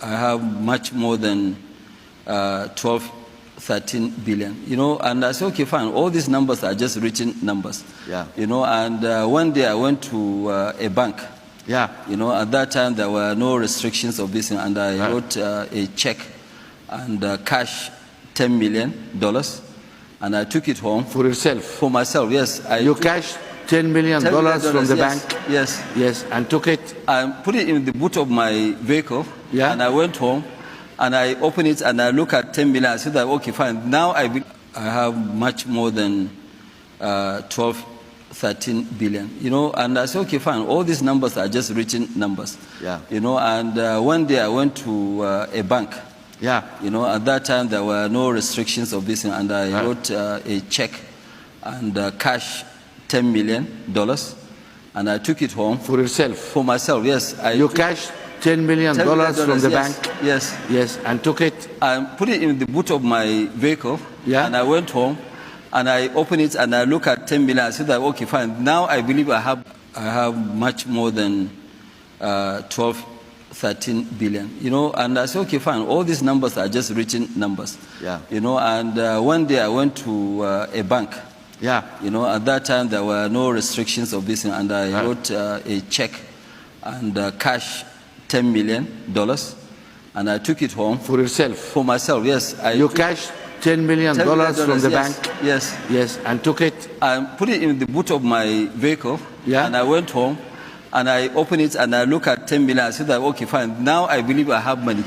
I have much more than 12, 13 billion, and I said, okay, fine, all these numbers are just written numbers, and one day I went to a bank, at that time there were no restrictions of this, and I wrote a check and cash $10 million, and I took it home. For yourself? For myself, yes. You cashed $10 million from the bank? Yes. Yes, and took it? I put it in the boot of my vehicle, and I went home, and I opened it, and I look at 10 million. I said, that, okay, fine. Now I have much more than 12, 13 billion, and I said, okay, fine. All these numbers are just written numbers, and one day I went to a bank. At that time there were no restrictions of this, and I wrote a check and cash $10 million, and I took it home. For yourself? For myself, yes. You cashed $10 million from the bank? Yes. Yes, and took it? I put it in the boot of my vehicle, and I went home, and I opened it, and I look at 10 million. I said, that, okay, fine. Now I believe I have much more than 12, 13 billion, and I said, okay, fine. All these numbers are just written numbers, and one day I went to a bank. At that time there were no restrictions of this, and I wrote a check and cash $10 million, and I took it home. For yourself? For myself, yes. You cashed $10 million from the bank? Yes. Yes, and took it? I put it in the boot of my vehicle, and I went home, and I opened it, and I look at 10 million. I said, that, okay, fine. Now I believe I have money.